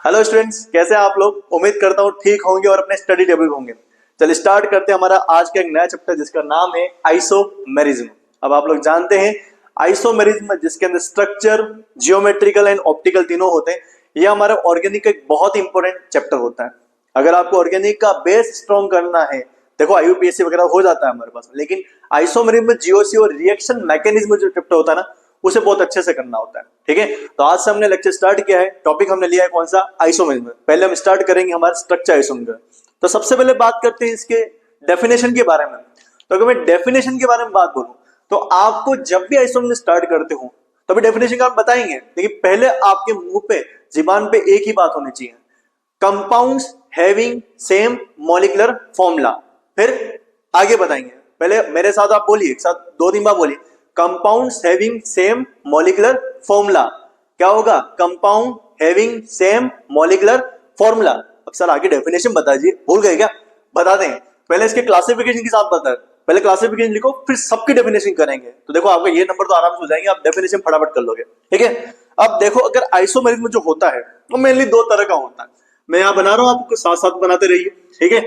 Hello students, कैसे हैं आप लोग। उम्मीद करता हूँ ठीक होंगे और अपने स्टडी टेबल होंगे। चलिए स्टार्ट करते हैं हमारा आज का एक नया चैप्टर जिसका नाम है आइसोमेरिज्म। अब आप लोग जानते हैं आइसोमेरिज्म जिसके अंदर स्ट्रक्चर, जियोमेट्रिकल एंड ऑप्टिकल तीनों होते हैं। यह हमारा ऑर्गेनिक का एक बहुत इंपॉर्टेंट चैप्टर होता है। अगर आपको ऑर्गेनिक का बेस स्ट्रॉन्ग करना है, देखो आईयूपीएससी वगैरह हो जाता है हमारे पास, लेकिन आइसोमेरिज्म में जीओसी और रिएक्शन मैकेनिज्म जो चैप्टर होता है ना, उसे बहुत अच्छे से करना होता है। ठीक है, तो आज से हमने लेक्चर स्टार्ट किया है। टॉपिक हमने लिया है कौन सा, आइसोमेरिज्म। पहले हम स्टार्ट करेंगे हमारा स्ट्रक्चर आइसोमेरिज्म। तो सबसे पहले बात करते हैं इसके डेफिनेशन के बारे में। तो अगर मैं डेफिनेशन के बारे में बात बोलूं तो आपको जब भी आइसोमेरिज्म स्टार्ट करते हो तो अभी डेफिनेशन का आप बताएंगे, लेकिन पहले आपके मुंह पे, जुबान पे एक ही बात होनी चाहिए, compounds having same molecular formula. फिर आगे बताएंगे, पहले मेरे साथ आप बोलिए, एक साथ 2-3 बार बोलिए, compounds having same molecular formula. क्या होगा, compound having same molecular formula. अब सर आगे डेफिनेशन बता दीजिए, भूल गए क्या, बता दें। पहले इसके क्लासिफिकेशन के साथ बता, पहले क्लासिफिकेशन लिखो फिर सबकी डेफिनेशन करेंगे। तो देखो आपका ये नंबर तो आराम से हो जाएंगे, आप डेफिनेशन फटाफट कर लोगे। ठीक है, अब देखो अगर आइसोमेरिज्म जो होता है वो मेनली 2 तरह का होता है। मैं यहां बना रहा हूं, आपको साथ साथ बनाते रहिए। ठीक है,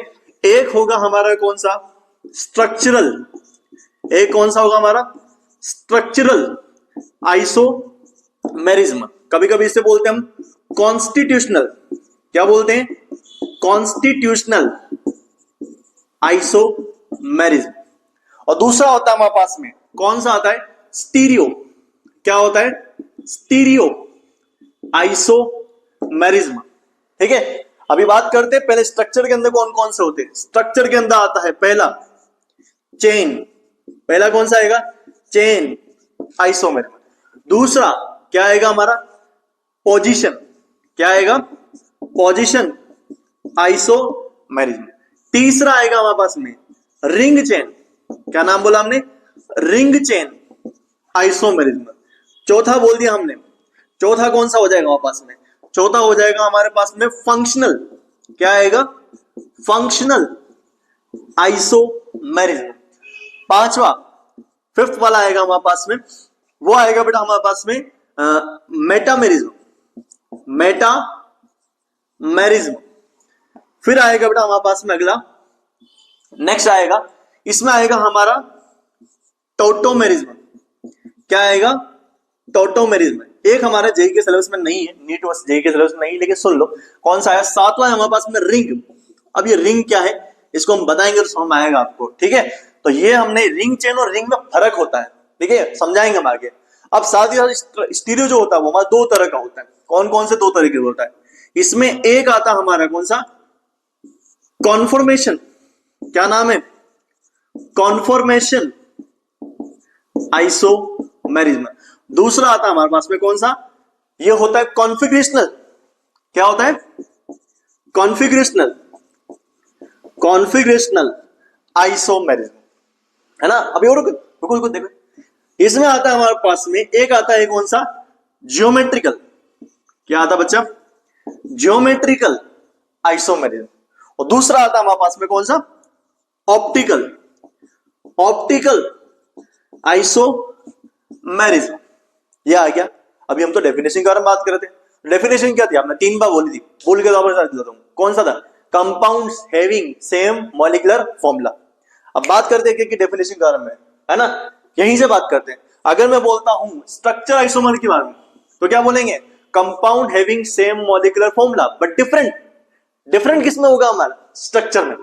एक होगा हमारा कौन सा, स्ट्रक्चरल। एक कौन सा होगा हमारा, स्ट्रक्चरल आइसोमेरिज्म। कभी कभी इसे बोलते हैं हम कॉन्स्टिट्यूशनल। क्या बोलते हैं, कॉन्स्टिट्यूशनल आइसोमेरिज्म। और दूसरा होता है हमारे पास में, कौन सा आता है, स्टीरियो। क्या होता है, स्टीरियो आइसोमेरिज्म। ठीक है, अभी बात करते हैं पहले स्ट्रक्चर के अंदर कौन कौन से होते हैं। स्ट्रक्चर के अंदर आता है पहला चेन। पहला कौन सा आएगा, चेन आइसोमेरिज्म। दूसरा क्या आएगा हमारा, पोजीशन। क्या आएगा, पोजीशन आइसोमेरिज्म। तीसरा आएगा हमारे पास में रिंग चेन। क्या नाम बोला हमने, रिंग चेन आइसोमेरिज्म। चौथा बोल दिया हमने, चौथा कौन सा हो जाएगा हमारे पास में, चौथा हो जाएगा हमारे पास में फंक्शनल। क्या आएगा, फंक्शनल आइसोमेरिज्म। पांचवा, फिफ्थ वाला आएगा हमारे पास में, वो आएगा बेटा हमारे पास में मेटामेरिज्म। मेटामेरिज्म। फिर आएगा बेटा हमारे पास में अगला, नेक्स्ट आएगा, इसमें आएगा हमारा टोटोमेरिज्म। क्या आएगा, टोटोमेरिज्म। एक हमारा जेई के सिलेबस में नहीं है, नीट और जेई के सिलेबस में नहीं, लेकिन सुन लो कौन सा आया, सातवां है हमारे पास में रिंग। अब ये रिंग क्या है इसको हम बताएंगे तो समझ आएगा आपको। ठीक है, तो ये हमने रिंग चेन और रिंग में फर्क होता है, ठीक है, समझाएंगे हम आगे। अब साथ ही साथ स्टीरियो जो होता है वो हमारा 2 तरह का होता है। कौन कौन से 2 तरह के होता है, इसमें एक आता हमारा कौन सा, कॉन्फॉर्मेशन। क्या नाम है, कॉन्फॉर्मेशन आइसोमेरिज्म। दूसरा आता है हमारे पास में कौन सा, ये होता है कॉन्फिगरेशनल। क्या होता है, कॉन्फिगरेशनल, कॉन्फिगरेशनल आइसोमेरिज्म, है ना। अभी और रुको देखो, इसमें आता है हमारे पास में, एक आता है कौन सा, जियोमेट्रिकल। क्या आता बच्चा, जियोमेट्रिकल आइसोमेरिज्म। और दूसरा आता है हमारे पास में कौन सा, ऑप्टिकल, ऑप्टिकल आइसोमेरिज्म। ये आ गया। अभी हम तो डेफिनेशन के बारे में बात कर रहे थे। डेफिनेशन क्या थी, आपने 3 बार बोली थी, बोल के तो कौन सा था, compounds having same molecular formula. अब बात करते हैं कि डेफिनेशन के बारे में, है ना, यहीं से बात करते हैं। अगर मैं बोलता हूं स्ट्रक्चर आइसोमर के बारे में तो क्या बोलेंगे, compound having same molecular formula but different. Different किसमें होगा, हमारा स्ट्रक्चर में,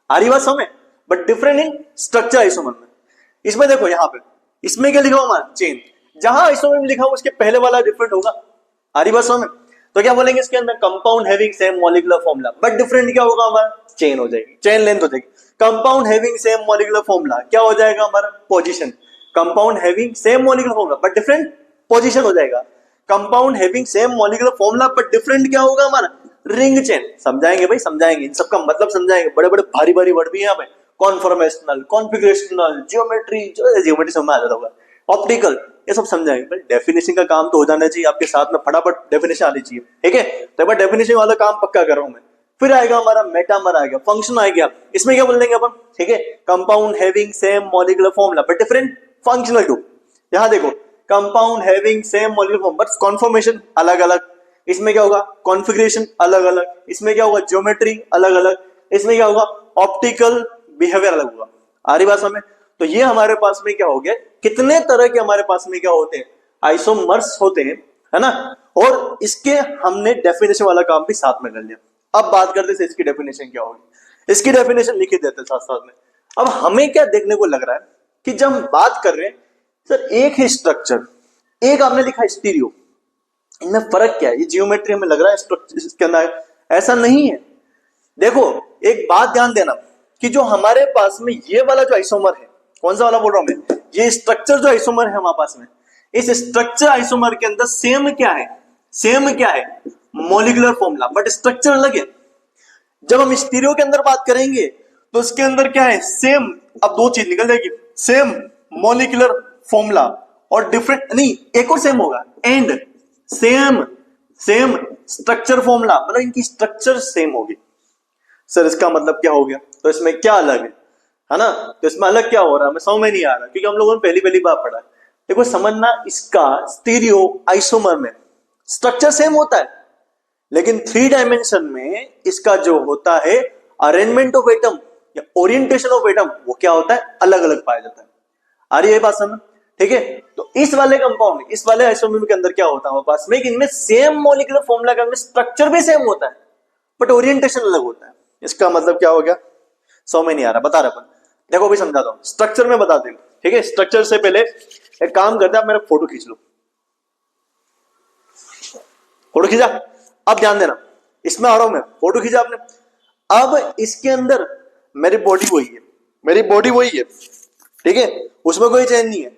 आ रही बात समझ, but different in structure isomer में। इसमें देखो यहां पे, इसमें क्या लिखा हुआ हमारा, चेन। जहां आइसोमर में लिखा हुआ उसके पहले वाला डिफरेंट होगा, आ रही बात समझ। तो क्या बोलेंगे इसके अंदर, compound having same molecular formula but different क्या होगा हमारा, चेन हो जाएगी, चेन लेंथ हो जाएगी। Compound having same molecular formula क्या हो जाएगा हमारा, position. Compound having same molecular formula but different position हो जाएगा। Compound having same molecular formula but different क्या होगा हमारा, रिंग चेन। समझाएंगे भाई, समझाएंगे, इन सबका मतलब समझाएंगे। बड़े बड़े भारी भारी वर्ड भी है यहाँ पे, कॉन्फॉर्मेशनल, कॉन्फिगरेशनल, जियोमेट्री, जियोमेट्री समझ आ जाता होगा, ऑप्टिकल, ये सब समझाएंगे। डेफिनेशन का काम तो हो जाना चाहिए आपके साथ में, फटाफट डेफिनेशन आनी चाहिए। ठीक है, तो एक बार डेफिनेशन वाला काम पक्का कर रहा हूं मैं। फिर आएगा हमारा मेटामर, आएगा फंक्शन, आ गया। इसमें क्या बोल देंगे अपन, ठीक है, compound having same molecular formula but different functional group. यहां देखो, compound having same molecular form but conformation अलग अलग, इसमें क्या होगा, कॉन्फ़िगरेशन अलग अलग, इसमें क्या होगा, ज्योमेट्री अलग अलग, इसमें क्या होगा, ऑप्टिकल बिहेवियर अलग होगा। आ रही बात समझ में? तो ये हमारे पास में क्या हो गया, कितने तरह के हमारे पास में क्या होते हैं, आइसोमर्स होते हैं, है ना। और इसके हमने डेफिनेशन वाला काम भी साथ में कर लिया। अब बात करते हैं इसकी डेफिनेशन क्या होगी, इसकी डेफिनेशन लिख ही देते साथ साथ में। अब हमें क्या देखने को लग रहा है कि जब हम बात कर रहे हैं सर एक ही स्ट्रक्चर, एक आपने लिखा स्टीरियो, इनमें फर्क क्या है, ये जियोमेट्री हमें लग रहा है स्ट्रक्चर इसके अंदर, ऐसा नहीं है। देखो एक बात ध्यान देना कि जो हमारे पास में ये वाला जो आइसोमर है, कौन सा वाला बोल रहा हूं मैं, ये स्ट्रक्चर जो आइसोमर है हमारे पास में, इस स्ट्रक्चर आइसोमर के अंदर सेम क्या है, सेम क्या है, मॉलिक्यूलर फॉर्मूला, बट स्ट्रक्चर अलग है। जब हम स्टीरियो के अंदर बात करेंगे तो इसके अंदर क्या है, सेम, अब दो चीज निकल जाएगी, सेम मॉलिक्यूलर फॉर्मूला और डिफरेंट नहीं, एक और सेम होगा, and same same structure formula, मतलब इनकी स्ट्रक्चर सेम होगी। सर इसका मतलब क्या हो गया, तो इसमें क्या अलग है ना, तो इसमें अलग क्या हो रहा है हमें समझ में नहीं आ रहा, क्योंकि हम लोगों ने पहली पहली बार पढ़ा है। देखो समझना, इसका स्टीरियो आइसोमर में स्ट्रक्चर सेम होता है, लेकिन 3 डायमेंशन में इसका जो होता है अरेंजमेंट ऑफ एटम या ओरिएंटेशन ऑफ एटम, वो क्या होता है, अलग अलग पाया जाता है। आ रही है बात समझ, ठीक है। तो इस वाले कंपाउंड, इस वाले आइसोमर के अंदर क्या होता है हमारे पास में, इनमें सेम मॉलिक्यूलर फॉर्मूला का स्ट्रक्चर भी सेम होता है, बट ओरिएंटेशन अलग होता है। इसका मतलब क्या हो गया, समझ में नहीं आ रहा, बता रहा। देखो अभी समझाता हूं, स्ट्रक्चर में बताते हैं, ठीक है। स्ट्रक्चर से पहले एक काम करते हैं, आप मेरा फोटो खींच लो, फोटो खींचा। अब ध्यान देना, इसमें आ रहा हूं मैं, फोटो खींचा आपने। अब इसके अंदर मेरी बॉडी वही है, मेरी बॉडी वही है, ठीक है, उसमें कोई चेंज नहीं है।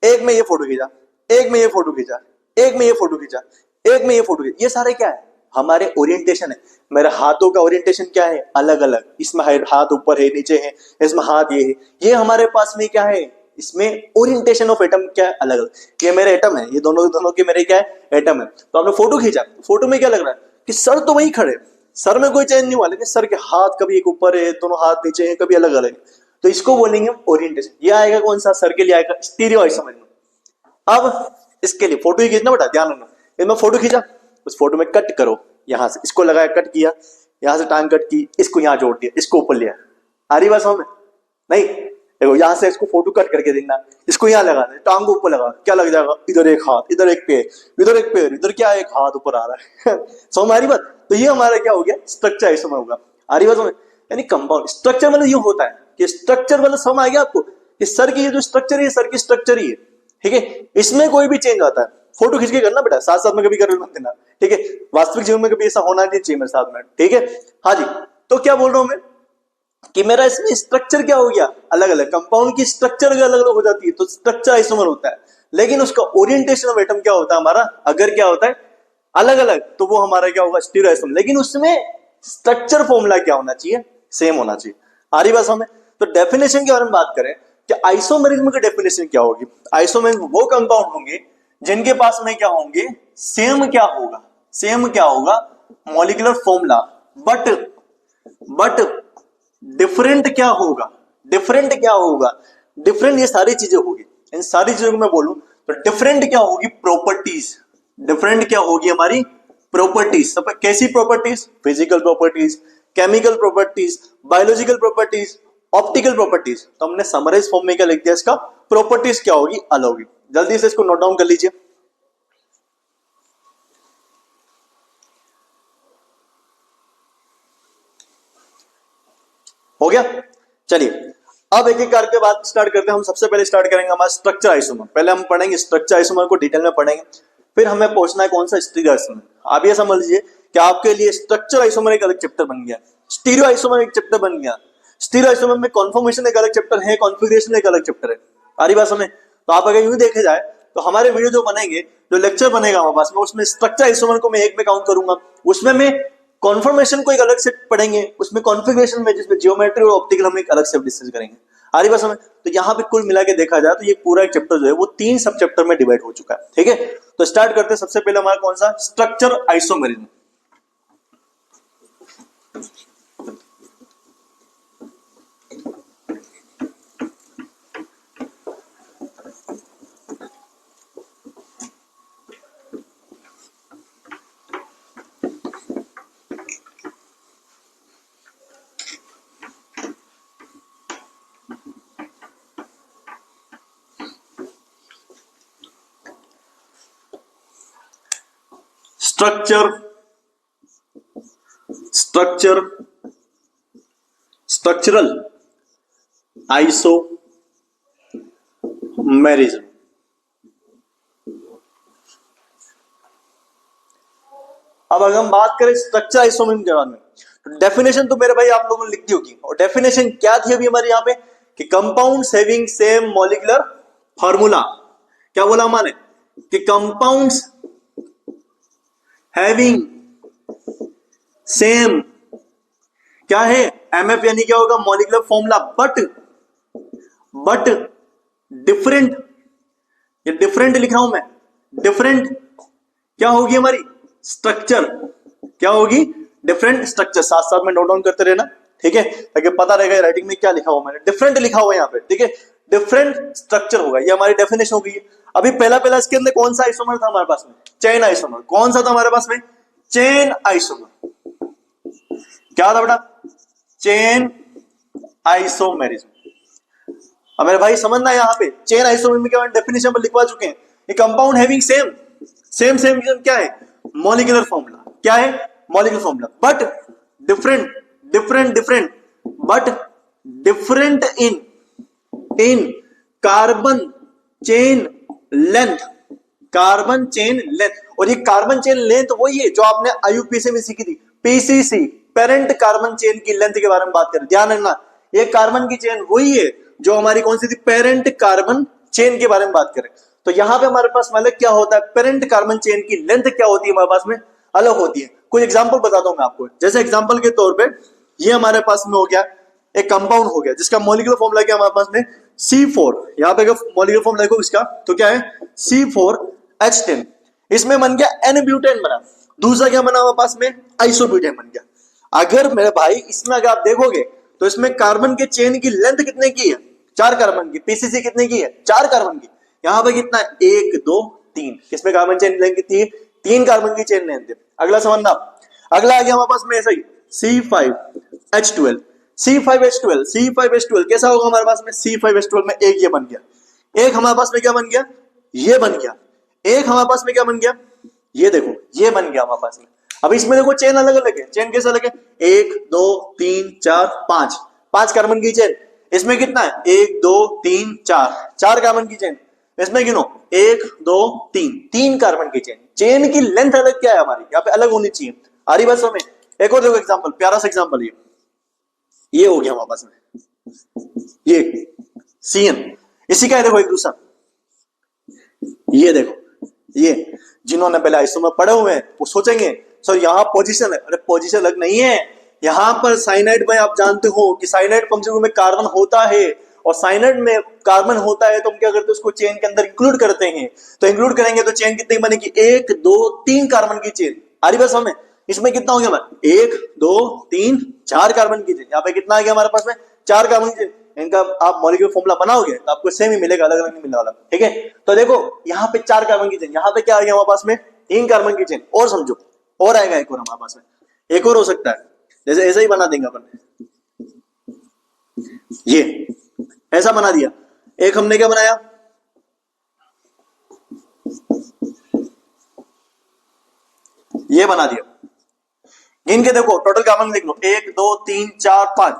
एक में ये फोटो खींचा, एक में ये फोटो खींचा, एक में ये फोटो खींचा, एक में ये फोटो खींचा, ये सारे क्या है, हमारे ओरिएंटेशन है। मेरे हाथों का ओरिएंटेशन क्या है, अलग अलग, इसमें हाथ ऊपर है नीचे है, इसमें हाथ ये है, ये हमारे पास में क्या है, इसमें ओरिएंटेशन ऑफ एटम क्या है, अलग अलग। ये मेरे एटम है, ये दोनों दोनों के मेरे क्या है, एटम है। तो आपने फोटो खींचा, फोटो में क्या लग रहा है कि सर तो वही खड़े, सर में कोई चेंज नहीं हुआ, लेकिन सर के हाथ कभी एक ऊपर है, दोनों हाथ नीचे है, कभी अलग अलग। तो इसको बोलेंगे ओरिएंटेशन। ये आएगा कौन सा, सर के लिए आएगा स्टीरियो आइसोमर। अब इसके लिए फोटो ही खींचना बेटा, ध्यान रखना। इसमें फोटो खींचा, उस फोटो में कट करो, यहां से इसको लगाया, कट किया, यहां से टांग कट की, इसको यहां जोड़ दिया, इसको ऊपर लिया। आ रही बात समझ में? नहीं, देखो यहां से इसको फोटो कट करके देखना, इसको यहां लगा दे, टांग को ऊपर लगा, क्या लग जाएगा, इधर एक हाथ, इधर एक पैर, इधर एक पैर, इधर क्या एक हाथ ऊपर आ रहा है। समझ में आ रही बात? तो ये हमारा क्या हो गया, स्ट्रक्चर आइसोमर होगा। आ रही बात समझ? यानी कंपाउंड स्ट्रक्चर मतलब ये होता है कि स्ट्रक्चर मतलब समझ आ गया आपको कि सर की ये जो स्ट्रक्चर है, सर की स्ट्रक्चर ही है, ठीक है। इसमें कोई भी चेंज आता है, फोटो खींच के करना बेटा, साथ साथ में कभी कर मत देना, ठीक है। वास्तविक जीवन में कभी ऐसा होना नहीं चाहिए मेरे साथ में, ठीक है। हाँ जी, तो क्या बोल रहा हूं मैं कि मेरा इसमें स्ट्रक्चर क्या हो गया, अलग अलग, कंपाउंड की स्ट्रक्चर अलग अलग हो जाती है, तो स्ट्रक्चर आइसोमर होता है। लेकिन उसका ओरिएंटेशन ऑफ एटम क्या होता है हमारा, अगर क्या होता है अलग अलग, तो वो हमारा क्या होगा, स्टीरियो आइसोमर। लेकिन उसमें स्ट्रक्चर फॉर्मूला क्या होना चाहिए, सेम होना चाहिए। आ रही बात समझ? तो डेफिनेशन के बारे में बात करें कि आइसोमरिज्म की डेफिनेशन क्या होगी। आइसोमरिज्म वो कंपाउंड होंगे जिनके पास में क्या होंगे, सेम क्या होगा, सेम क्या होगा, मॉलिक्यूलर फॉर्मूला, बट डिफरेंट क्या होगा, डिफरेंट क्या होगा, डिफरेंट ये सारी चीजें होगी। इन सारी चीजों को मैं बोलूं तो डिफरेंट क्या होगी, प्रॉपर्टीज। डिफरेंट क्या होगी हमारी, प्रॉपर्टीज। सब कैसी properties, physical properties, chemical properties, biological properties, optical properties. तो हमने समराइज फॉर्म में क्या लिख दिया, इसका प्रॉपर्टीज क्या होगी, अलग होगी। जल्दी से इसको नोट डाउन कर लीजिए। हो गया, चलिए अब एक एक करके बात स्टार्ट करते हैं। हम सबसे पहले स्टार्ट करेंगे हमारा स्ट्रक्चर आइसोमर। पहले हम पढ़ेंगे स्ट्रक्चर आइसोमर को डिटेल में पढ़ेंगे, फिर हमें पूछना है कौन सा स्टीरियो आइसोमर। आप ये समझ लीजिए कि आपके लिए स्ट्रक्चर आइसोमर एक अलग चैप्टर बन गया, स्टीरियो आइसोमर एक चैप्टर बन गया। स्टीरियो आइसोमर में कॉन्फॉर्मेशन एक अलग चैप्टर है, कॉन्फिगरेशन एक अलग चैप्टर है। सारी बात समझे? तो आप अगर यूं देखे जाए तो हमारे वीडियो जो बनेंगे, जो लेक्चर बनेगा हमारे पास में, उसमें स्ट्रक्चर आइसोमर को मैं एक में काउंट करूंगा, उसमें मैं कॉन्फॉर्मेशन को एक अलग से पढ़ेंगे, उसमें कॉन्फिगरेशन में जिसमें जियोमेट्री और ऑप्टिकल हम एक अलग से डिस्कस करेंगे। आरी बात समझ? तो यहाँ पे कुल मिला के देखा जाए तो ये पूरा एक चैप्टर जो है वो 3 सब चैप्टर में डिवाइड हो चुका है, ठीक है। तो स्टार्ट करते हैं। सबसे पहले हमारा कौन सा, structure isomerism. Structure structure structural isomerism. अब अगर हम बात करें स्ट्रक्चर आइसोमेरिज्म के बारे में, तो डेफिनेशन तो मेरे भाई आप लोगों ने लिख दी होगी। और डेफिनेशन क्या थी अभी हमारे यहाँ पे कि compounds having same molecular formula. क्या बोला हमारे कि कंपाउंड्स हैविंग सेम क्या है एमएफ, यानी क्या होगा मॉलिक्यूलर फॉर्मूला, बट डिफरेंट, ये डिफरेंट लिख रहा हूं मैं, डिफरेंट क्या होगी हमारी स्ट्रक्चर, क्या होगी डिफरेंट स्ट्रक्चर। साथ साथ में नोट डाउन करते रहना, ठीक है, ताकि पता रहेगा राइटिंग में क्या लिखा हुआ मैंने। डिफरेंट लिखा हुआ है यहाँ पे, ठीक है, डिफरेंट स्ट्रक्चर होगा, ये हमारी डेफिनेशन हो गई है। अभी पहला इसके अंदर कौन सा आइसोमर था हमारे पास में, चेन आइसोमर। कौन सा था हमारे पास में, चेन आइसोमर। क्या था बेटा, चेन आइसोमेरिज्म। अब मेरे भाई समझना यहाँ पे चेन आइसोमेरिज्म क्या डेफिनेशन पर लिखवा चुके हैं। ये कंपाउंड हैविंग सेम क्या है मॉलिक्यूलर फॉर्मूला, क्या है molecular formula, but different but different in carbon chain length, carbon chain length. और ये कार्बन चेन लेंथ वही है जो आपने आईयूपीएसी में सीखी थी, पीसीसी, पेरेंट कार्बन चेन की लेंथ के बारे में बात करें। ध्यान रखना, ये कार्बन की चेन वही है जो हमारी कौन सी थी, पेरेंट कार्बन चेन के बारे में बात करें। तो यहां पे हमारे पास मतलब क्या होता है, पेरेंट कार्बन चेन की लेंथ क्या होती है हमारे पास में, अलग होती है। कुछ एग्जांपल बताता हूं मैं आपको। जैसे एग्जांपल के तौर पे ये हमारे पास में हो गया एक कंपाउंड हो गया जिसका मॉलिक्यूलर फॉर्मूला क्या हमारे पास में C4। यहां पे अगर मॉलिक्यूलर फॉर्मूला देखो इसका तो क्या है C4H10। इसमें बन गया N ब्यूटेन बना। दूसरा क्या बना हमारे पास में, आइसोब्यूटेन बन गया। अगर मेरे भाई इसमें अगर आप देखोगे तो इसमें कार्बन के चेन की लेंथ कितने की है, 4 कार्बन की। पीसीसी कितने की है, 4 कार्बन की। यहां पे कितना है, 1 2 3। किसमें कार्बन चेन लेंथ कितनी है, 3 कार्बन की चेन लेंथ है। अगला समझना, अगला आ गया हमारे पास में ऐसा ही C5H12। C5H12 कैसा होगा हमारे पास में, C5H12 में एक ये बन गया, एक हमारे पास में क्या बन गया, ये बन गया, एक हमारे पास में क्या बन गया, ये देखो ये बन गया हमारे पास में। अब इसमें देखो चेन अलग अलग है, चेन कैसे अलग है, 1 2 3 4 5, 5 कार्बन की चेन। इसमें कितना है, 1 2 3 4, 4 कार्बन की चेन। इसमें गिनो 1 2 3, 3 कार्बन की चेन। चेन की लेंथ अलग क्या है हमारी, यहाँ पे अलग होनी चाहिए। आ रही बात समझ में। एक और देखो एग्जांपल, प्यारा सा एग्जांपल, ये हो गया हमारे पास में, ये CN। इसी का है देखो एक दूसरा, ये देखो, ये जिन्होंने पहले आइसोमर पढ़े हुए हैं वो सोचेंगे सर यहाँ पोजीशन है। अरे पोजीशन अलग नहीं है, यहाँ पर साइनाइड में आप जानते हो कि साइनाइड फंक्शन में कार्बन होता है, और साइनाइड में कार्बन होता है तो हम क्या करते हैं, उसको चेन के अंदर इंक्लूड करते हैं। तो इंक्लूड करेंगे तो चेन कितनी बनेगी, 1 2 3 कार्बन की चेन। आ रही बस हमें, इसमें कितना हो गया हमारा, 1 2 3 4 कार्बन की चेन। यहाँ पे कितना आ गया हमारे पास में, 4 कार्बन की चेन। इनका आप मॉलिक्यूलर फॉर्मूला बनाओगे तो आपको सेम ही मिलेगा, अलग अलग नहीं मिलने वाला, ठीक है। तो देखो यहाँ पे 4 कार्बन की चेन, यहाँ पे क्या आ गया हमारे पास में, 3 कार्बन की चेन। और समझो, और आएगा एक और हमारे पास में, एक और हो सकता है, जैसे ऐसा ही बना देंगे अपन, ये ऐसा बना दिया। एक हमने क्या बनाया, ये बना दिया। गिन के देखो टोटल कार्बन देख लो, 1 2 3 4 5,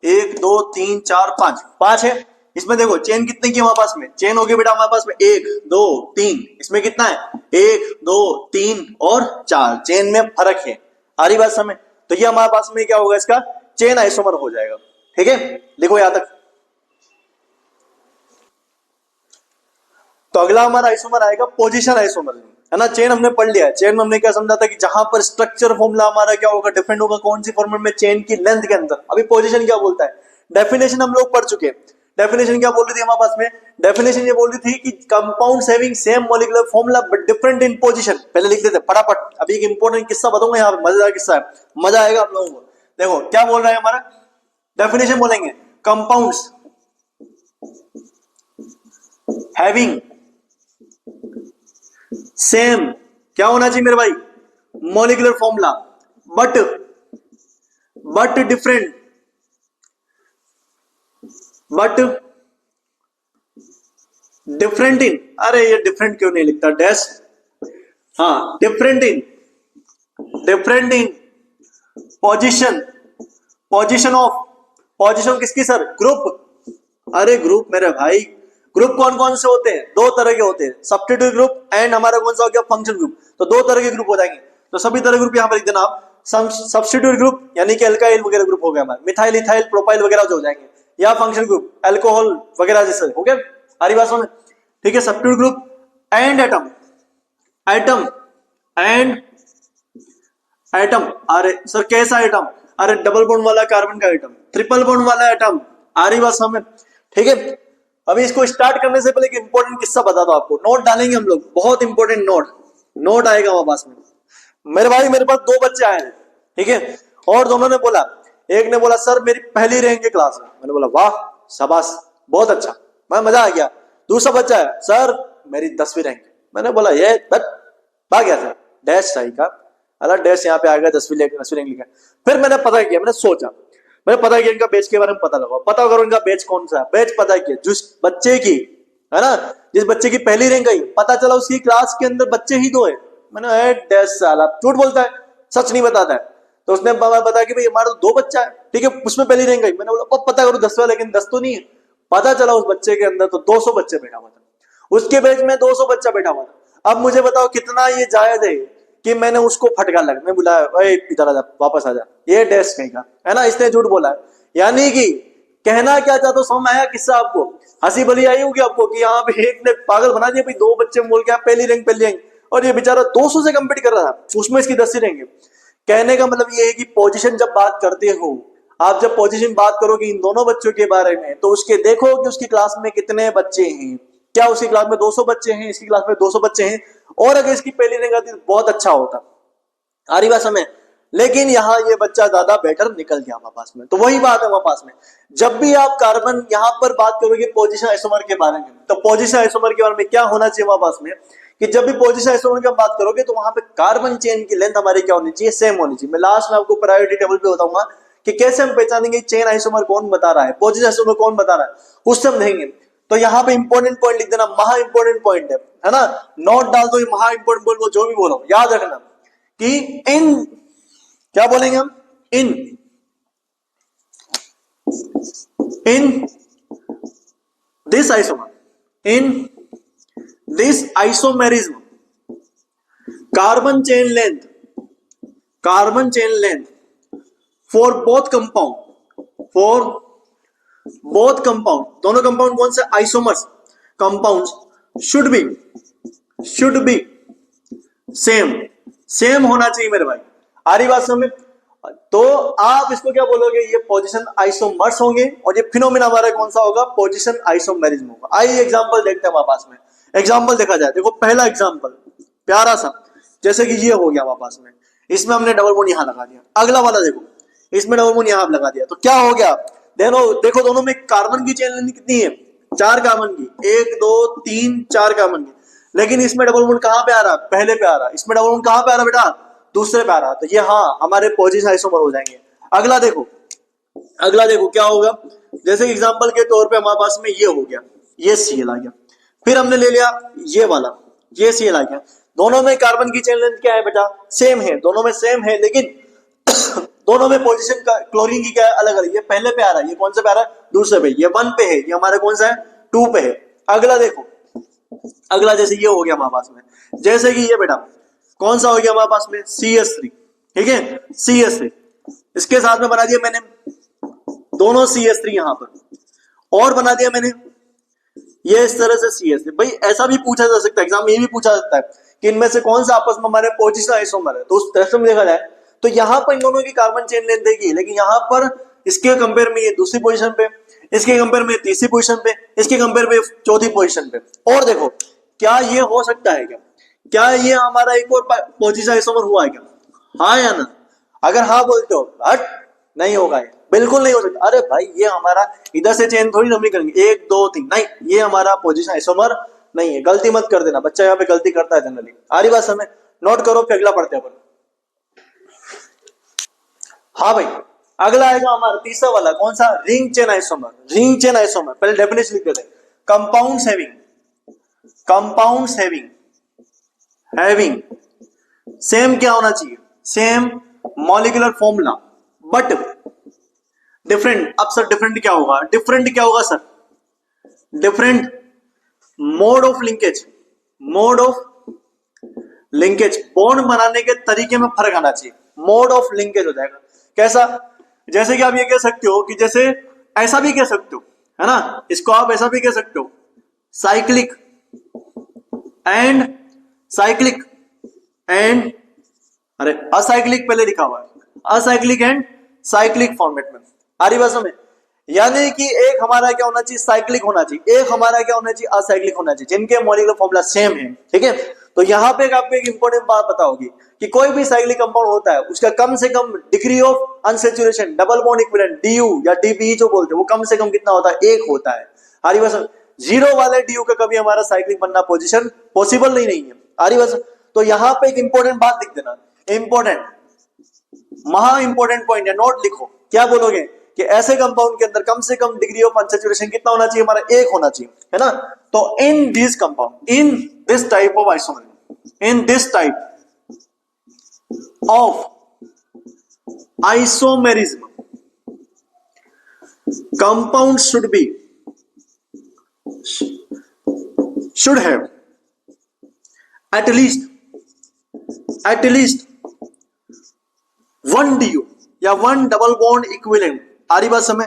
1 2 3 4 5, 5 है। इसमें देखो चेन कितने की हमारे पास में, चेन होगी बेटा हमारे पास में 1 2 3। इसमें कितना है, 1 2 3 और 4। चेन में फर्क है। आ रही बात समझ। तो ये हमारे पास में क्या होगा, इसका चेन आइसोमर हो जाएगा, ठीक है। देखो यहां तक। तो अगला हमारा आइसोमर आएगा पोजीशन आइसोमर, है ना। चेन हमने पढ़ लिया है। चेन में हमने क्या समझा था कि जहां पर स्ट्रक्चर फॉर्मूला हमारा क्या होगा, डिफरेंट होगा। कौन सी फॉर्मूला में, चेन की लेंथ के अंदर। अभी पोजीशन क्या बोलता है, डेफिनेशन हम लोग पढ़ चुके हैं। डेफिनेशन क्या बोल रही थी हमारे पास में, डेफिनेशन ये बोल रही थी कि compounds having same molecular formula but different in position. पहले लिख देते फटाफट। अभी एक इंपॉर्टेंट किस्सा बताऊंगा यहाँ, मजेदार किस्सा है, मजा आएगा आप लोगों को। देखो क्या बोल रहा है हमारा डेफिनेशन, बोलेंगे कंपाउंड्स हैविंग सेम, क्या होना चाहिए मेरे भाई, मॉलिक्यूलर फॉर्मूला, बट डिफरेंट, इन, अरे ये डिफरेंट क्यों नहीं लिखता, डैश, हाँ different in different in position, position किसकी सर? ग्रुप। अरे ग्रुप मेरे भाई, ग्रुप कौन कौन से होते हैं? दो तरह के होते हैं, सब्स्टिट्यूट ग्रुप एंड हमारा कौन सा हो गया? Function group. तो दो तरह के ग्रुप हो जाएंगे, तो सभी तरह ग्रुप यहाँ पर लिख देना आप। सब्स्टिट्यूट ग्रुप यानी कि अल्काइल वगैरह ग्रुप हो गया हमारा, मिथाइल इथाइल प्रोपाइल वगैरह जो हो जाएंगे, या फंक्शन ग्रुप अल्कोहल वगैरह जैसे हो गया। हरी बात में ठीक है। Substitute group and atom, atom and atom. अरे सर कैसा एटम? अरे डबल बॉन्ड वाला कार्बन का एटम, ट्रिपल बॉन्ड वाला एटम। आ रही बात समझ? ठीक है। अभी इसको स्टार्ट करने से पहले एक इंपॉर्टेंट किस्सा बता दो आपको, नोट डालेंगे हम लोग, बहुत इंपॉर्टेंट नोट आएगा हमारे पास में। मेरे भाई मेरे पास दो बच्चे आए हैं, ठीक है, और दोनों ने बोला, एक ने बोला सर मेरी पहली रैंक है क्लास में। मैंने बोला वाह शाबाश बहुत अच्छा, मैं मजा आ गया। दूसरा बच्चा है सर मेरी 10वीं रैंक। मैंने बोला ये आ गया था डैश सही का, अल्लाह डैश यहाँ पे आ गया 10वीं रैंक लिखा। फिर मैंने पता किया, मैंने सोचा, मैंने पता किया इनका बैच के बारे में पता लगा, पता करो इनका बैच कौन सा है। बैच पता किया जिस बच्चे की है ना, जिस बच्चे की पहली रैंक आई, पता चला उसकी क्लास के अंदर बच्चे ही दो है। मैंने डैश साला झूठ बोलता है, सच नहीं बताता है। तो उसने बताया कि भाई हमारा तो दो बच्चा है, ठीक है, उसमें पहली रैंक आई। मैंने बोला पता करो 10वां, लेकिन 10 तो नहीं है। पता चला उस बच्चे के अंदर तो 200 बच्चे बैठा हुआ था, उसके बैच में 200 बच्चा बैठा हुआ था। अब मुझे बताओ कितना ये जायज है कि मैंने उसको फटकार लगा, मैं बुलाया इधर आ जा, वापस आ जा, ये डैश कहीं का है ना, इसने झूठ बोला है। यानी कि कहना क्या चाहता, समझ में आया किस्सा आपको? हंसी भली आई होगी आपको कि यहाँ पे एक ने पागल बना दिया, भाई दो बच्चे बोल के पहली रैंक, और ये बेचारा 200 से कम्पीट कर रहा था, उसमें इसकी 10वीं रैंक है। कहने का मतलब ये है कि पोजीशन जब बात करते हो आप, जब पोजीशन बात करोगे इन दोनों बच्चों के बारे में, तो उसके देखो कि उसकी क्लास में कितने बच्चे हैं। क्या उसकी क्लास में 200 बच्चे हैं? इसकी क्लास में 200 बच्चे हैं, और अगर इसकी पहली रैंक आती तो बहुत अच्छा होता। आ रही बात समय? लेकिन यहाँ ये बच्चा ज्यादा बेटर निकल गया हमारे पास में। तो वही बात है हमारे पास में, जब भी आप कार्बन यहाँ पर बात करोगे पोजीशन आइसोमर के बारे में, तो पोजीशन आइसोमर के बारे में क्या होना चाहिए हमारे पास में कि जब भी पोजीशन आइसोमर की बात करोगे तो वहां पे कार्बन चेन की लेंथ हमारी क्या होनी चाहिए? सेम होनी चाहिए। मैं लास्ट में आपको प्रायोरिटी टेबल पे बताऊंगा कि कैसे हम पहचानेंगे चेन आइसोमर कौन बता रहा है, पोजीशन आइसोमर कौन बता रहा है, उससे हम देखेंगे। तो यहाँ पे इंपॉर्टेंट पॉइंट लिख देना, महा इंपॉर्टेंट पॉइंट है ना, नोट डाल दो, महा इंपॉर्टेंट बोल, जो भी बोलो याद रखना कि इन क्या बोलेंगे हम, in this isomer, in this isomerism, carbon chain length for both compound, दोनों कंपाउंड कौन से? Isomers compounds should be same होना चाहिए मेरे भाई। आ रही बात समझ? तो आप इसको क्या बोलोगे? ये पोजीशन आइसोमर्स होंगे, और ये फिनोमेना हमारा कौन सा होगा? पोजीशन आइसोमेरिज्म होगा। आइए एग्जांपल देखते हैं हमारे पास में, एग्जांपल देखा जाए। देखो पहला एग्जांपल प्यारा सा, जैसे कि ये हो गया हमारे पास में, इसमें हमने डबल बॉन्ड यहां लगा दिया। अगला वाला देखो, इसमें डबल बॉन्ड यहां लगा दिया, तो क्या हो गया? देखो दोनों में कार्बन की चेन लेंथ कितनी है? 4 कार्बन की, 1 2 3 4 कार्बन की। लेकिन इसमें डबल बॉन्ड कहां पे आ रहा? पहले पे आ रहा। इसमें डबल बॉन्ड कहां पे आ रहा बेटा? दूसरे पे आ रहा। तो ये हाँ हमारे पोजीशन आइसोमर हो जाएंगे। अगला देखो क्या होगा? जैसे एग्जांपल के तौर पे हमारे पास में ये हो गया, ये Cl आ गया, फिर हमने ले लिया ये वाला, ये Cl आ गया। दोनों में कार्बन की चेन लेंथ क्या है बेटा? सेम है, दोनों में सेम है, लेकिन दोनों में पोजीशन का क्लोरीन की क्या है? अलग अलग। ये पहले पे आ रहा है, ये कौन सा पे आ रहा है? दूसरे पे। ये 1 पे है, ये हमारा कौन सा है? 2 पे है। अगला देखो, अगला जैसे ये हो गया हमारे पास में, जैसे कि ये बेटा कौन सा हो गया हमारे पास में? CH3, ठीक है, CH3। इसके साथ में बना दिया मैंने दोनों CH3 यहां पर, और बना दिया मैंने ये इस तरह से CH3। भाई ऐसा भी पूछा जा सकता है, एग्जाम में ये भी पूछा जाता है कि इनमें से कौन सा आपस में हमारे पोजीशन आइसोमर है। तो उस तरह से देखा जाए तो यहाँ पर इन दोनों की कार्बन चेन लेंथ देगी, लेकिन यहाँ पर इसके कंपेयर में ये दूसरी पोजीशन पे, इसके कंपेयर में तीसरी पोजीशन पे, इसके कंपेयर में चौथी पोजीशन पे। और देखो क्या ये हो सकता है क्या ये हमारा एक और पोजीशन आइसोमर हुआ है क्या? हाँ या ना? अगर हाँ बोलते हो हट नहीं होगा, ये बिल्कुल नहीं हो सकता। अरे भाई ये हमारा इधर से चेन थोड़ी लंबी करेंगे 1 2 3, नहीं, ये हमारा पोजीशन आइसोमर नहीं है। गलती मत कर देना, बच्चा यहाँ पे गलती करता है जनरली। आ रही बात समय? नोट करो, फिर अगला पढ़ते हैं अपन। हाँ भाई अगला आएगा हमारा तीसरा वाला, कौन सा? Ring chain isomer. पहले डेफिनेशन लिख देते हैं। कंपाउंड्स हैविंग सेम क्या होना चाहिए? Same molecular formula but different. अब सर डिफरेंट क्या होगा? डिफरेंट क्या होगा sir? Different mode of linkage, mode of linkage, bond बनाने के तरीके में फर्क आना चाहिए, मोड ऑफ लिंकेज हो जाएगा। कैसा? जैसे कि आप ये कह सकते हो कि जैसे ऐसा भी कह सकते हो, है ना, इसको आप ऐसा भी कह सकते हो, साइक्लिक एंड साइक्लिक एंड अरे असाइक्लिक पहले लिखा हुआ है, असाइक्लिक एंड साइक्लिक फॉर्मेट में। आ रही बात समझ? यानी कि एक हमारा क्या होना चाहिए? साइक्लिक होना चाहिए, एक हमारा क्या होना चाहिए? असाइक्लिक होना चाहिए, जिनके मॉलिक्यूलर फॉर्मूला सेम है। ठीक है, तो यहां पे आपको एक इंपॉर्टेंट बात पता होगी कि कोई भी साइक्लिक कंपाउंड होता है उसका कम से कम degree of unsaturation, double bond equivalent, DU या DBE जो बोलते हैं, वो कम से कम कितना होता है? 1 होता है। आ रही बात समझ? 0 वाले DU का कभी हमारा साइक्लिक बनना पोजीशन पॉसिबल नहीं है। आ रही बात? तो यहां पे एक इंपॉर्टेंट बात लिख देना, इंपॉर्टेंट, महा इंपॉर्टेंट पॉइंट है, नोट लिखो। क्या बोलोगे कि ऐसे कंपाउंड के अंदर कम से कम डिग्री ऑफ अनसैचुरेशन कितना होना चाहिए? हमारा 1 होना चाहिए, है ना। तो in this compound, in this type of isomer, in this type of isomerism, compound should have at least 1 DU या 1 डबल बॉन्ड इक्विवेलेंट। आ रही बात समझ?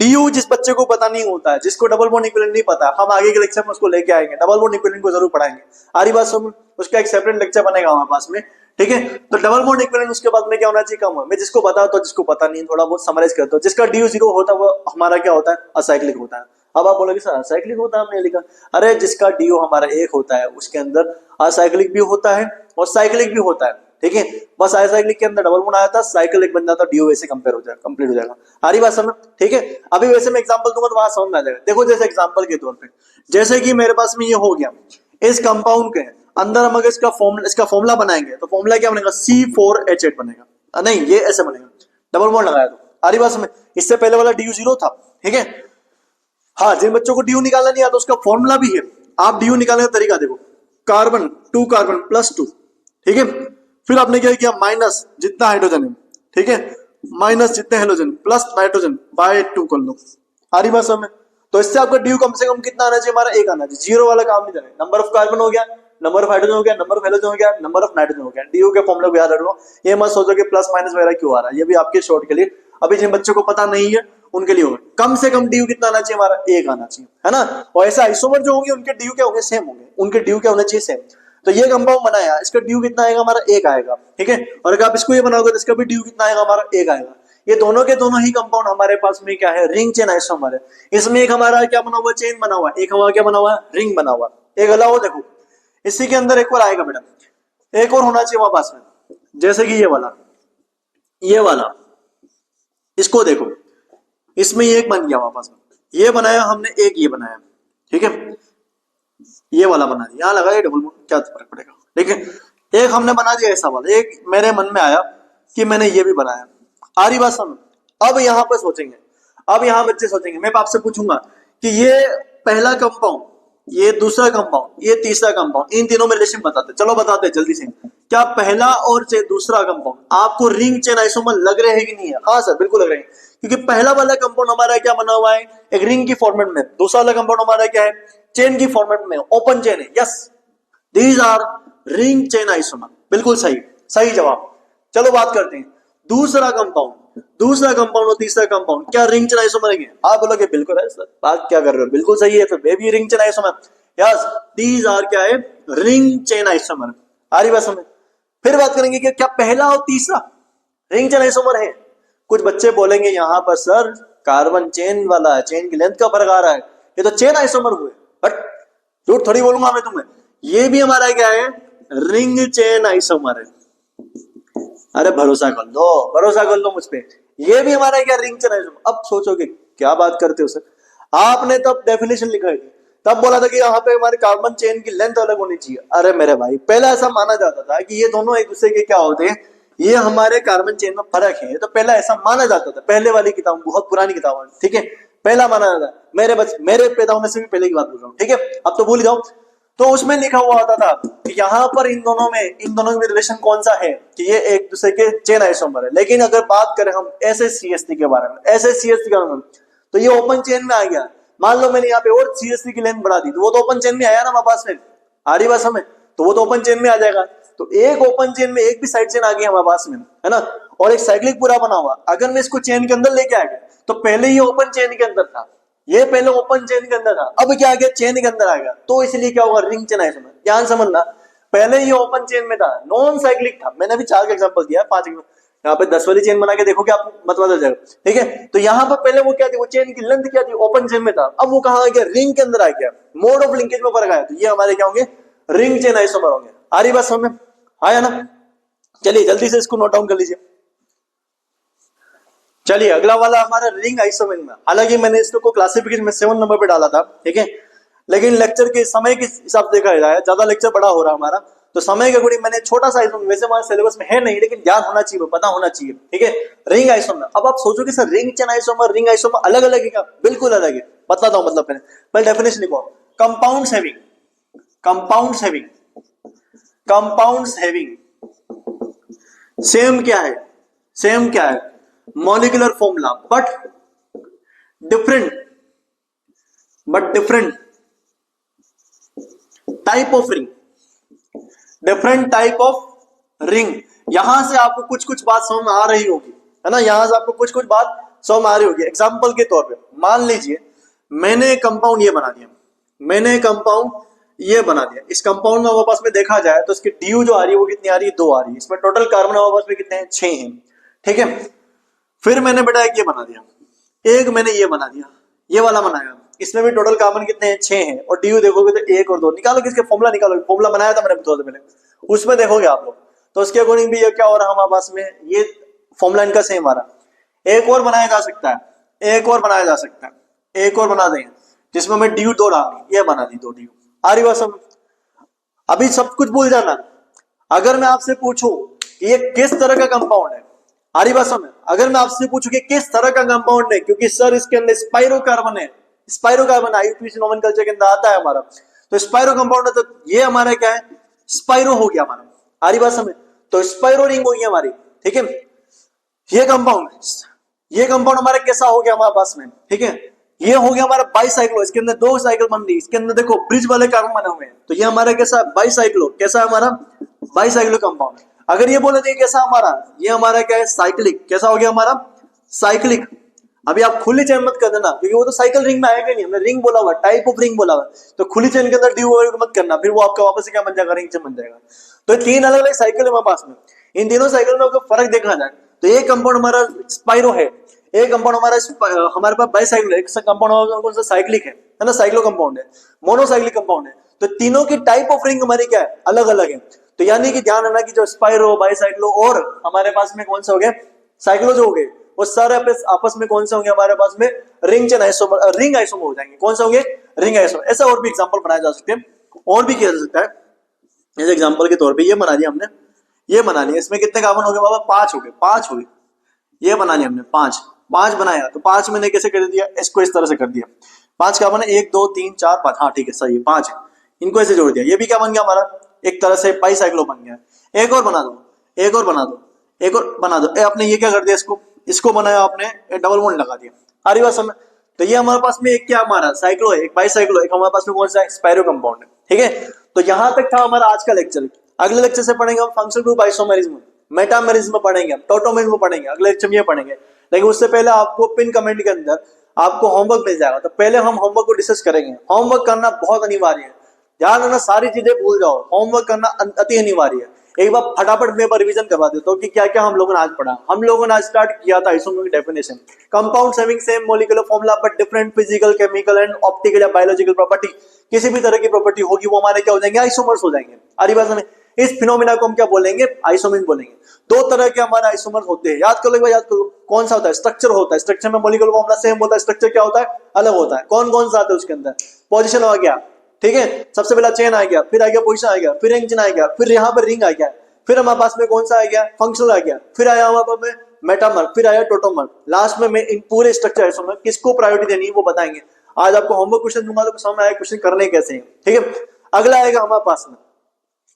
DU जिस बच्चे को पता नहीं होता है, जिसको डबल बॉन्ड इक्विवेलेंट नहीं पता, हम आगे के लेक्चर में उसको लेके आएंगे, डबल बॉन्ड इक्विवेलेंट को जरूर पढ़ाएंगे। आ रही बात समझ? उसका एक सेपरेट लेक्चर बनेगा हमारे पास में। ठीक है, तो डबल बॉन्ड इक्विवेलेंट उसके बाद में क्या होना चाहिए? कम। मैं जिसको पता होता, जिसको पता नहीं, थोड़ा बहुत समराइज करता हूं। जिसका DU 0 होता है वो हमारा क्या होता है? असाइक्लिक होता है। अब आप बोलोगे सर असाइक्लिक होता है, हमने लिखा। अरे जिसका DU हमारा 1 होता है उसके अंदर असाइक्लिक भी होता है और साइक्लिक भी होता है। ठीक है, बस असाइक्लिक के अंदर डबल बॉन्ड आया था, साइक्लिक बन जाता, DU वैसे कंपेयर हो जाएगा, कंप्लीट हो जाएगा। आ रही बात समझ? ठीक है, अभी वैसे मैं एग्जांपल दूंगा तो वहां समझ में आ जाएगा। देखो जैसे एग्जांपल के तौर पे, जैसे कि मेरे पास में ये हो गया, इस कंपाउंड के अंदर हम अगर इसका फॉर्मूला बनाएंगे तो फॉर्मूला क्या बनेगा? C4H8 बनेगा। नहीं, ये ऐसे बनेगा, डबल बॉन्ड लगाया तो। आ रही बात समझ? इससे पहले वाला DU 0 था। ठीक है, हाँ, जिन बच्चों को DU निकालना नहीं आता उसका फॉर्मूला भी है, आप DU निकालने का तरीका देखो, कार्बन 2 कार्बन प्लस 2। ठीक है, फिर आपने क्या किया? माइनस जितना हाइड्रोजन है, ठीक है, माइनस जितने हाइड्रोजन प्लस नाइट्रोजन बाय 2 कर लो। आ रही बात समझ? तो इससे आपका DU कम से कम कितना आना चाहिए? हमारा 1 आना चाहिए। 0 वाला काम नहीं करना। नंबर ऑफ कार्बन हो गया, नंबर ऑफ हाइड्रोजन हो गया, नंबर ऑफ हाइड्रोजन हो गया, नंबर ऑफ नाइट्रोजन हो गया। DU के फॉर्मूला को याद रखो। ये मत सोचो कि प्लस माइनस वगैरह क्यों आ रहा है, ये भी आपके शॉर्ट के लिए, अभी जिन बच्चों को पता नहीं है उनके लिए होगा। कम से कम DU कितना आना चाहिए? हमारा 1 आना चाहिए, है ना। और ऐसे आइसोमर जो होंगे उनके DU क्या होंगे? सेम होंगे, उनके DU क्या होना चाहिए? सेम। तो ये कंपाउंड बनाया, इसका DU कितना आएगा? हमारा 1 आएगा। ठीक है, और अगर आप इसको ये बनाओगे तो इसका भी DU कितना आएगा? हमारा 1 आएगा। ये दोनों के दोनों ही कंपाउंड हमारे पास में क्या है? रिंग चेन आइसोमर है। इसमें एक हमारा क्या बना हुआ? चेन बना हुआ है, एक हमारा क्या बना हुआ है? रिंग बना हुआ है। एक अलावा देखो इसी के अंदर एक और आएगा बेटा, एक और होना चाहिए हमारे पास में, जैसे कि ये वाला, इसको देखो, इसमें ये एक बन गया हमारे पास में, ये बनाया हमने, एक ये बनाया। ठीक है, ये वाला बना दिया, यहां लगा ये डबल बॉन्ड, क्या फर्क पड़ेगा? ठीक है, एक हमने बना दिया ऐसा वाला, एक मेरे मन में आया कि मैंने ये भी बनाया। आ रही बात समझ? अब यहां पर सोचेंगे, अब यहां बच्चे सोचेंगे, मैं आपसे पूछूंगा कि ये पहला कंपाउंड, ये दूसरा कंपाउंड, ये तीसरा कंपाउंड, इन तीनों में रिलेशन बताते। चलो बताते जल्दी से। क्या पहला और दूसरा कंपाउंड आपको रिंग चेन आइसोमर लग रहे हैं कि नहीं है? हाँ सर बिल्कुल लग रहे हैं, क्योंकि पहला वाला कंपाउंड हमारा क्या बना हुआ है? एक रिंग की फॉर्मेट में। दूसरा वाला कंपाउंड हमारा क्या है? चेन की फॉर्मेट में, ओपन चेन है। Yes, these R ring chain isomer. बिल्कुल सही, सही जवाब। चलो बात करते हैं दूसरा कंपाउंड और तीसरा कंपाउंड, क्या रिंग चेन आइसोमर है? आप बोलोगे बिल्कुल है सर, बात क्या कर रहे हो, बिल्कुल सही है, फिर वे भी ring chain isomer. Yes, these are क्या है? Ring chain isomer. आ रही बात समझ? फिर बात करेंगे कि क्या पहला और तीसरा रिंग चेन आइसोमर है? कुछ बच्चे बोलेंगे यहां पर सर कार्बन चेन वाला है, चेन की लेंथ का फर्क आ रहा है, ये तो चेन आइसोमर हुए। बट झूठ थोड़ी बोलूंगा मैं तुम्हें, ये भी हमारा क्या है? रिंग चेन आइसोमर है। अरे भरोसा कर लो मुझ पे, ये भी हमारा क्या? Ring chain isomer. अब सोचोगे क्या बात करते हो सर, आपने तब डेफिनेशन लिखा है, तब बोला था कि यहाँ पे हमारे कार्बन चेन की लेंथ अलग होनी चाहिए। अरे मेरे भाई, पहले ऐसा माना जाता था कि ये दोनों एक दूसरे के क्या होते हैं, ये हमारे कार्बन चेन में फर्क है, तो पहला ऐसा माना जाता था। पहले वाली किताब, बहुत पुरानी किताब है, ठीक है, पहला माना जाता है। मेरे पैदा होने से भी पहले की बात बोल रहा हूँ, ठीक है, अब तो भूल जाओ। तो उसमें लिखा हुआ होता था कि यहाँ पर इन दोनों में रिलेशन कौन सा है कि ये एक दूसरे के चेन आइसोमर है। लेकिन अगर बात करें हम SH-CH3 के बारे में, SH-CH3 के बारे में, तो ये ओपन चेन में आ गया। मान लो मैंने यहाँ पे और CH3 की लेंथ बढ़ा दी तो वो तो ओपन चेन में आया ना हमारे पास में, आ रही बात समझ, तो वो तो ओपन चेन में आ जाएगा। तो एक ओपन चेन में एक भी साइड चेन आ गई हमारे पास में, है ना, और एक साइक्लिक पूरा बना हुआ। अगर मैं इसको चेन के अंदर लेके आ गया तो पहले ये ओपन चेन के अंदर था, ये पहले ओपन चेन के अंदर था, अब क्या आ गया, चेन के अंदर आ गया, तो इसलिए क्या होगा, रिंग चेन आइसोमर। ध्यान समझना, पहले ये ओपन चेन में था, नॉन साइक्लिक था। मैंने अभी 4 का एग्जांपल दिया, 5 यहाँ पे 10 वाली चेन बना के देखोगे आपको मतलब आ जाएगा, ठीक है। तो यहाँ पर पहले वो क्या थी, वो चेन की लेंथ क्या थी, ओपन चेन में था, अब वो कहाँ आ गया, रिंग के अंदर आ गया, मोड ऑफ लिंकेज में फर्क आया, तो ये हमारे क्या होंगे, रिंग चेन आइसोमर होंगे। आ रही बात समझ में, आया ना। चलिए जल्दी से इसको नोट डाउन कर लीजिए। चलिए अगला वाला हमारा रिंग आइसोमर में, हालांकि मैंने इसको क्लासिफिकेशन में 7 नंबर पे डाला था, ठीक है, लेकिन लेक्चर के समय के हिसाब से देखा जाए, ज्यादा लेक्चर बड़ा हो रहा है हमारा, तो समय के अकॉर्डिंग मैंने छोटा सा आइसोमर, वैसे हमारे सिलेबस में है नहीं, लेकिन ध्यान होना चाहिए, पता होना चाहिए, ठीक है। रिंग आइसोमर, अब आप सोचोगे sir ring chain isomer, ring isomer अलग अलग है क्या? बिल्कुल अलग है, बताता हूं मतलब। पहले डेफिनेशन लिखो, compounds having, compounds having, compounds having same क्या है, सेम क्या है, molecular formula, but different type of ring, different type of ring. यहां से आपको कुछ कुछ बात समझ में आ रही होगी, है ना, यहां से आपको कुछ कुछ बात समझ में आ रही होगी। एग्जांपल के तौर पे मान लीजिए मैंने कंपाउंड ये बना दिया, मैंने कंपाउंड ये बना दिया, इस कंपाउंड में हमारे पास में देखा जाए तो इसकी ड्यू जो आ रही है वो कितनी आ रही है, 2 आ रही है, इसमें टोटल कार्बन हमारे पास में कितने हैं, 6 हैं, ठीक है। फिर मैंने बेटा एक ये बना दिया, एक मैंने ये बना दिया, ये वाला बनाया, इसमें भी टोटल कार्बन कितने हैं, 6 हैं, और ड्यू देखोगे तो 1 और 2, निकालो किसके फॉर्मूला, निकालो फॉर्मूला बनाया था मैंने थोड़ा पहले, उसमें देखोगे आप लोग, तो उसके अकॉर्डिंग भी ये क्या हो रहा है हमारे पास में, ये फॉर्मूला इनका सेम आ रहा। एक और बनाया जा सकता है, एक और बनाया जा सकता है, एक और बना देंगे जिसमें मैं ड्यू 2 डालनी, ये बना दी 2 ड्यू। आ रही बात समझ? अभी सब कुछ भूल जाना, अगर मैं आपसे पूछूं कि ये किस तरह का कंपाउंड है, आ रही बात समझ? अगर मैं आपसे पूछूं कि किस तरह का कंपाउंड है, क्योंकि सर इसके अंदर स्पाइरोकार्बन है, स्पाइरोकार्बन आईयूपीएसी नोमेनकल्चर के अंदर आता है हमारा, तो स्पाइरो कंपाउंड है, तो ये हमारा क्या है, स्पाइरो हो गया हमारा। आ रही बात समझ? तो स्पाइरो रिंग हो गई हमारी, ठीक है। ये कंपाउंड, ये कंपाउंड हमारा कैसा हो गया हमारे पास में, ठीक है, ये हो गया हमारा बाईसाइक्लो, इसके अंदर 2 साइकिल बन रही, इसके अंदर देखो ब्रिज वाले कार्बन बने हुए हैं, तो ये हमारा कैसा बाईसाइक्लो, कैसा है हमारा बाईसाइक्लो कंपाउंड। अगर ये बोले तो कैसा हमारा, ये हमारा क्या है, साइक्लिक, कैसा हो गया हमारा, साइक्लिक। अभी आप खुली चेन मत कर देना, क्योंकि वो तो साइकिल रिंग में आएगा नहीं, हमने रिंग बोला हुआ, टाइप ऑफ रिंग बोला हुआ, तो खुली चेन के अंदर ड्यू मत करना, फिर वो आपका वापस से क्या बन जाएगा, रिंग चेन बन जाएगा। तो 3 अलग अलग साइकिल है हमारे पास में, इन तीनों साइकिल में अगर फर्क देखा जाए तो एक कंपाउंड हमारा स्पाइरो है, एक कंपाउंड हमारे पास बाईसाइक्लिक है, एक कंपाउंड कौन सा साइक्लिक है ना, साइक्लो कंपाउंड है, मोनोसाइक्लिक कंपाउंड है। तो तीनों की टाइप ऑफ रिंग हमारी क्या है, अलग अलग है। तो यानी कि ध्यान रखना कि जो स्पाइरो, बाईसाइक्लो और हमारे पास में कौन से हो गए, साइक्लो जो हो गए, वो सारे आपस में कौन से होंगे हमारे पास में, ring chain isomer, ring isomer हो जाएंगे। कौन से होंगे, रिंग आइसोमर। ऐसा और भी एग्जांपल बनाया जा सकते हैं, और भी किया जा सकता है। जैसे एग्जांपल के तौर पे ये बना दिया हमने, ये बना लिया, इसमें कितने कार्बन हो गए बाबा, 5 हो गए, 5 हो गए, ये बना लिया हमने, 5 बनाया, तो 5 मैंने कैसे कर दिया, इसको इस तरह से कर दिया, 5 कार्बन है, 1 2 3 4 5, हाँ ठीक है सही है, 5 है, इनको ऐसे जोड़ दिया, ये भी क्या बन गया हमारा, एक तरह से बाईसाइक्लो बन गया। एक और बना दो, एक और बना दो, एक और बना दो, आपने ये क्या कर दिया, इसको बनाया आपने, डबल बॉन्ड लगा दिया। आ रही बात समझ? तो ये हमारे पास में एक क्या हमारा साइक्लो है, एक बाईसाइक्लो, एक हमारे पास में कौन सा है, स्पाइरो कंपाउंड है, ठीक है। तो यहां तक था हमारा आज का लेक्चर। अगले लेक्चर से पढ़ेंगे हम फंक्शनल ग्रुप आइसोमेरिज्म, मेटामेरिज्म पढ़ेंगे, टोटोमेरिज्म पढ़ेंगे, अगले लेक्चर में ये पढ़ेंगे। लेकिन उससे पहले आपको पिन कमेंट के अंदर आपको होमवर्क मिल जाएगा, तो पहले हम होमवर्क को डिस्कस करेंगे। होमवर्क करना बहुत अनिवार्य है, ध्यान रखना, सारी चीजें भूल जाओ, होमवर्क करना अति अनिवार्य है। एक बार फटाफट मैं रिवीजन करवा देता हूँ कि क्या क्या हम लोगों ने आज पढ़ा। हम लोगों ने आज स्टार्ट किया था आइसोमर की definition, compounds having same molecular formula but different physical, chemical and optical या बायोलॉजिकल प्रॉपर्टी। किसी भी तरह की प्रॉपर्टी होगी वो हमारे क्या हो जाएंगे, आइसोमर्स हो जाएंगे। आरी बात में इस फिनोमिना को हम क्या बोलेंगे, आइसोमर बोलेंगे। 2 तरह के हमारे आइसोमर होते हैं, याद कर लो, याद करो कौन सा होता है, स्ट्रक्चर होता है, स्ट्रक्चर में मॉलिक्यूलर फॉर्मूला सेम होता है, स्ट्रक्चर क्या होता है, अलग होता है। कौन कौन सा आता है उसके अंदर, पोजीशन आ गया, ठीक है, सबसे पहला चेन आ गया, फिर आ गया पोजीशन आ गया, फिर रिंग चेन आ गया, फिर यहाँ पर रिंग आ गया, फिर हमारे पास में कौन सा आ गया, फंक्शनल आ गया, फिर आया हमारे पास में मेटामर, फिर आया टोटोमर। लास्ट में मैं इन पूरे स्ट्रक्चर आइसोमर किसको प्रायोरिटी देनी है वो बताएंगे। आज आपको होमवर्क क्वेश्चन दूंगा तो समझ में आएगा क्वेश्चन करने कैसे हैं, ठीक है। अगला आएगा हमारे पास में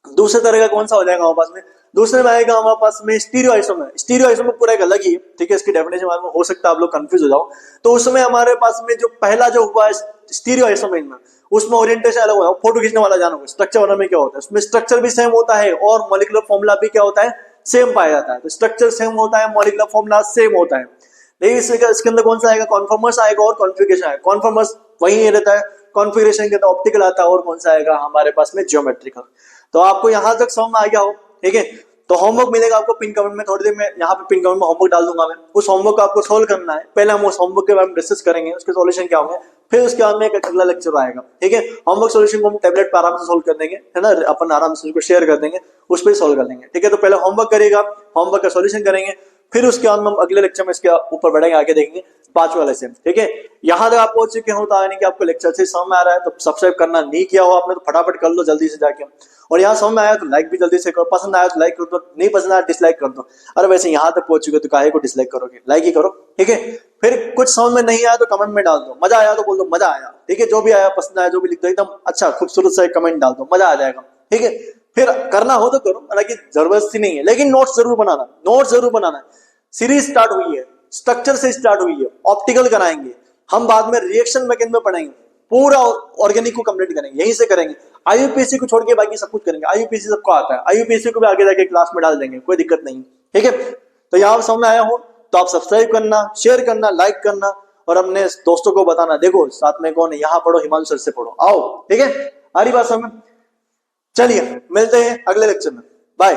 दूसरे तरह का कौन सा हो जाएगा हमारे पास में, दूसरे में आएगा हमारे पास में स्टीरियो आइसोमर। स्टीरियो आइसोमर पूरा एक अलग ही है, ठीक है, इसकी डेफिनेशन में हो सकता है आप लोग कंफ्यूज हो जाओ। तो उसमें हमारे पास में जो पहला जो हुआ है स्टीरियो आइसोमर में, उसमें ओरिएंटेशन अलग होगा, फोटो खींचने वाला जाना होगा। स्ट्रक्चर वाला में क्या होता है, उसमें स्ट्रक्चर भी सेम होता है और मॉलिक्यूलर फॉर्मूला भी क्या होता है, सेम पाया जाता है। तो स्ट्रक्चर सेम होता है, मॉलिक्यूलर फॉर्मूला सेम होता है। लेकिन इसके अंदर कौन सा आएगा, कॉन्फॉर्मर्स आएगा और कॉन्फ़िगरेशन आएगा। कॉन्फॉर्मर्स वही रहता है, कॉन्फ़िगरेशन के अंदर ऑप्टिकल आता है, और कौन सा आएगा हमारे पास में ज्योमेट्रिकल। तो आपको यहां तक समझ में आ गया हो, ठीक है। तो होमवर्क मिलेगा आपको पिन कमेंट में, थोड़ी देर में यहाँ पे पिन कमेंट में होमवर्क डाल दूंगा मैं। उस होमवर्क को आपको सोल्व करना है। पहले हम उस होमवर्क के बारे में डिस्कस करेंगे, उसके सॉल्यूशन क्या होंगे, फिर उसके बाद में एक अगला लेक्चर आएगा, ठीक है। होमवर्क सॉल्यूशन को हम टैबलेट पर आराम से सोल्व कर देंगे, है ना, अपन आराम से उसको शेयर कर देंगे, उस पर सोल्व कर लेंगे, ठीक है। तो पहले होमवर्क करेगा, होमवर्क का सॉल्यूशन करेंगे, फिर उसके बाद हम अगले लेक्चर में इसके ऊपर बढ़ेंगे, आगे देखेंगे 5 वाले से, ठीक है। यहां तक आप पहुंच चुके हो तो आने कि आपको लेक्चर से समझ में आ रहा है, तो सब्सक्राइब करना नहीं किया हो आपने तो फटाफट कर लो जल्दी से जाके। और यहाँ समझ में आया तो लाइक भी जल्दी से करो, पसंद आया तो लाइक कर दो, नहीं पसंद आया डिसलाइक कर दो। अरे वैसे यहाँ तक पहुंच चुके तो काहे को डिसलाइक करोगे, लाइक ही करो, ठीक है। फिर कुछ समझ में नहीं आया तो कमेंट में डाल दो, मजा आया तो बोल दो मजा आया, ठीक है। जो भी आया पसंद आया जो भी लिख दो, एकदम अच्छा खूबसूरत सा कमेंट डाल दो, मजा आ जाएगा, ठीक है। फिर करना हो तो करो, हालांकि जबरदस्ती नहीं है, लेकिन नोट्स जरूर बनाना, नोट्स जरूर बनाना। सीरीज स्टार्ट हुई है, स्ट्रक्चर से स्टार्ट हुई है, ऑप्टिकल कराएंगे हम, बाद में रिएक्शन मैकेनिज्म में पढ़ेंगे, पूरा ऑर्गेनिक को कंप्लीट करेंगे, यहीं से करेंगे। आईयूपीएससी को छोड़ के बाकी सब कुछ करेंगे, आईयूपीएससी सबको आता है, आईयूपीएससी को भी आगे जाके क्लास में डाल देंगे, कोई दिक्कत नहीं, ठीक है। तो यहाँ समझ में आया हो तो आप सब्सक्राइब करना, शेयर करना, लाइक करना, और अपने दोस्तों को बताना, देखो साथ में कौन है, यहाँ पढ़ो हिमांशु सर से पढ़ो, आओ, ठीक है। आ रही बात समझ में, चलिए मिलते हैं अगले लेक्चर में, बाय।